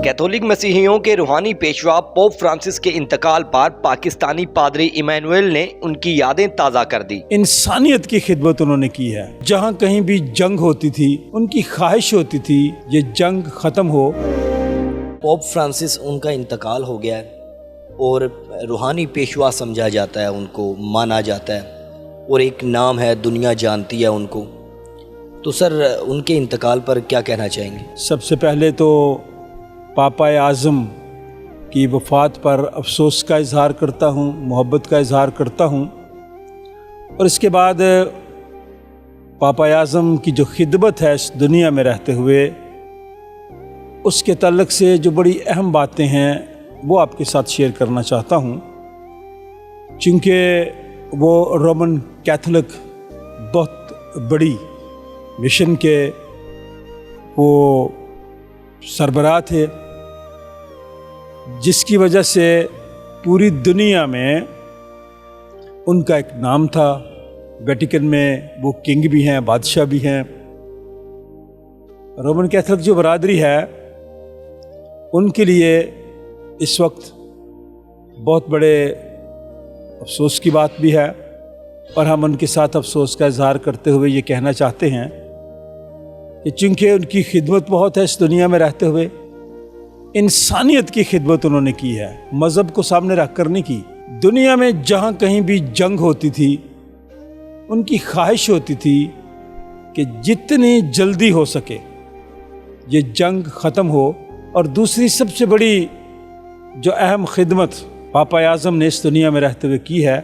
Catholic मसीहियों के रूहानी Peshwa pope Francis के इंतकाल पर पाकिस्तानी पादरी इमैनुअल ने उनकी यादें ताज़ा कर दी। इंसानियत की खिदमत उन्होंने की है। जहाँ कहीं भी जंग होती थी उनकी ख्वाहिश होती थी ये जंग ख़त्म हो। पोप फ्रांसिस उनका इंतकाल हो गया है और रूहानी पेशवा समझा जाता है, उनको माना जाता है और एक नाम है, दुनिया जानती है उनको। तो सर, उनके इंतकाल पर क्या कहना चाहेंगे? सबसे पहले तो पापा आज़म की वफ़ात पर अफसोस का इज़हार करता हूँ, मोहब्बत का इज़हार करता हूँ। और इसके बाद पापा आज़म की जो खिदमत है इस दुनिया में रहते हुए, उसके ताल्लुक़ से जो बड़ी अहम बातें हैं वो आपके साथ शेयर करना चाहता हूँ। चूँकि वो रोमन कैथोलिक बहुत बड़ी मिशन के वो सरबराह थे, जिसकी वजह से पूरी दुनिया में उनका एक नाम था। वेटिकन में वो किंग भी हैं, बादशाह भी हैं। रोमन कैथोलिक जो बरादरी है उनके लिए इस वक्त बहुत बड़े अफसोस की बात भी है और हम उनके साथ अफसोस का इज़हार करते हुए ये कहना चाहते हैं कि चूँकि उनकी खिदमत बहुत है इस दुनिया में रहते हुए, इंसानियत की खिदमत उन्होंने की है, मज़हब को सामने रख कर नहीं की। दुनिया में जहाँ कहीं भी जंग होती थी उनकी ख्वाहिश होती थी कि जितनी जल्दी हो सके ये जंग ख़त्म हो। और दूसरी सबसे बड़ी जो अहम खिदमत पापा आज़म ने इस दुनिया में रहते हुए की है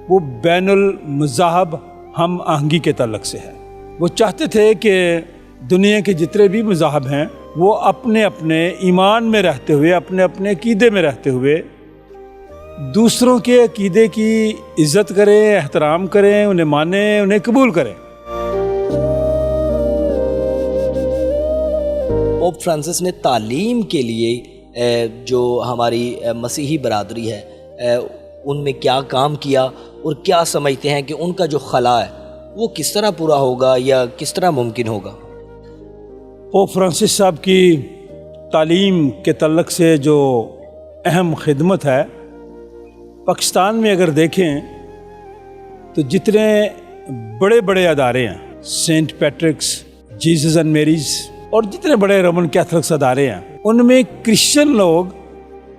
वो बैनुल मज़ाहब हम आहंगी के ताल्लुक़ से है। वो चाहते थे कि दुनिया के जितने भी मज़ाहब हैं वो अपने अपने ईमान में रहते हुए, अपने अपने अकीदे में रहते हुए दूसरों के अकीदे की इज़्ज़त करें, एहतराम करें, उन्हें मानें, उन्हें कबूल करें। पोप फ्रांसिस ने तालीम के लिए जो हमारी मसीही बरादरी है उनमें क्या काम किया और क्या समझते हैं कि उनका जो खला है वो किस तरह पूरा होगा या किस तरह मुमकिन होगा? पोप फ्रांसिस साहब की तालीम के तल्लक से जो अहम खिदमत है, पाकिस्तान में अगर देखें तो जितने बड़े बड़े अदारे हैं, Saint Patrick's, Jesus and Mary's और जितने बड़े रोमन कैथोलिक्स अदारे हैं, उनमें क्रिश्चियन लोग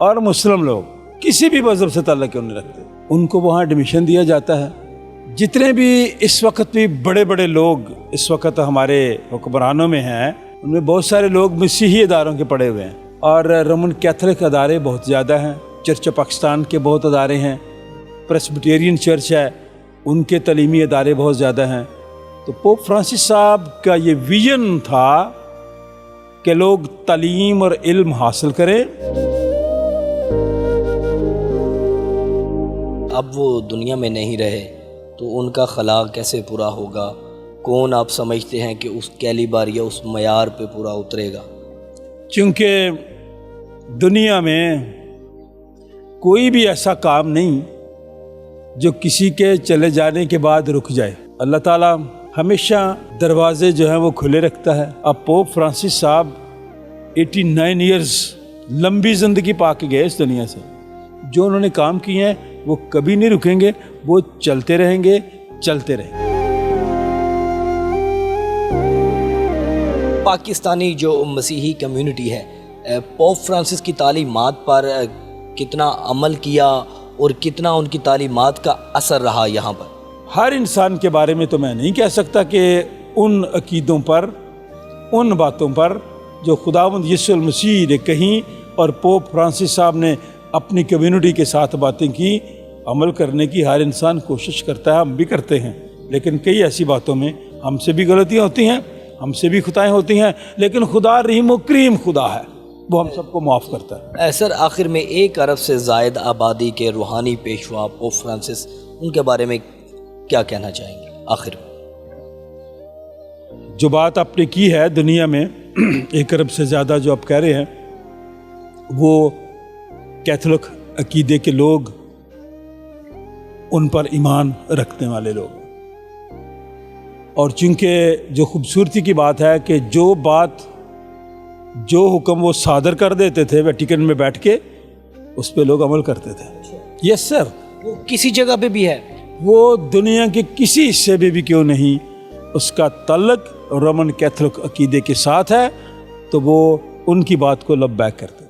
और मुस्लिम लोग किसी भी मज़हब से ताल्लुक़ नहीं रखते, उनको वहाँ एडमिशन दिया जाता है। जितने भी इस वक्त भी बड़े बड़े लोग इस वक्त हमारे हुक्मरानों में हैं, उनमें बहुत सारे लोग मसीही अदारों के पढ़े हुए हैं और रोमन कैथोलिक अदारे बहुत ज़्यादा हैं। चर्च ऑफ पाकिस्तान के बहुत अदारे हैं, प्रेस्बिटेरियन चर्च है, उनके तलीमी अदारे बहुत ज़्यादा हैं। तो पोप फ्रांसिस साहब का ये विजन था कि लोग तालीम और इल्म हासिल करें। अब वो दुनिया में नहीं रहे तो उनका खला कैसे पूरा होगा? कौन आप समझते हैं कि उस कैलिबर या उस मयार पे पूरा उतरेगा? क्योंकि दुनिया में कोई भी ऐसा काम नहीं जो किसी के चले जाने के बाद रुक जाए। अल्लाह ताला हमेशा दरवाजे जो हैं वो खुले रखता है। अब पोप फ्रांसिस साहब 89 ईयर्स लंबी ज़िंदगी पा के गए इस दुनिया से। जो उन्होंने काम किए हैं वो कभी नहीं रुकेंगे, वो चलते रहेंगे, चलते रहेंगे। पाकिस्तानी जो मसीही कम्युनिटी है, पोप फ्रांसिस की तालीमात पर कितना अमल किया और कितना उनकी तालीमात का असर रहा यहाँ पर? हर इंसान के बारे में तो मैं नहीं कह सकता कि उन अकीदों पर, उन बातों पर जो खुदावंद यीशु मसीह ने कहीं और पोप फ्रांसिस साहब ने अपनी कम्युनिटी के साथ बातें की, अमल करने की हर इंसान कोशिश करता है, हम भी करते हैं। लेकिन कई ऐसी बातों में हमसे भी गलतियाँ होती हैं, हमसे भी खुताएँ होती हैं, लेकिन खुदा रहीम व करीम खुदा है, वो हम सबको माफ़ करता है। सर, आखिर में 1 अरब से ज़ायद आबादी के रूहानी पेशवा पोप फ्रांसिस, उनके बारे में क्या कहना चाहेंगे? आखिर में जो बात आपने की है दुनिया में 1 अरब से ज़्यादा जो आप कह रहे हैं, वो कैथोलिक अकीदे के लोग, उन पर ईमान रखने वाले लोग। और चूँकि जो खूबसूरती की बात है कि जो बात जो हुक्म वो सादर कर देते थे वेटिकन में बैठ के, उस पे लोग अमल करते थे। Yes sir. वो किसी जगह पे भी है? वो दुनिया के किसी हिस्से में भी क्यों नहीं, उसका ताल्लुक रोमन कैथोलिक अकीदे के साथ है, तो वो उनकी बात को लबैक करते हैं।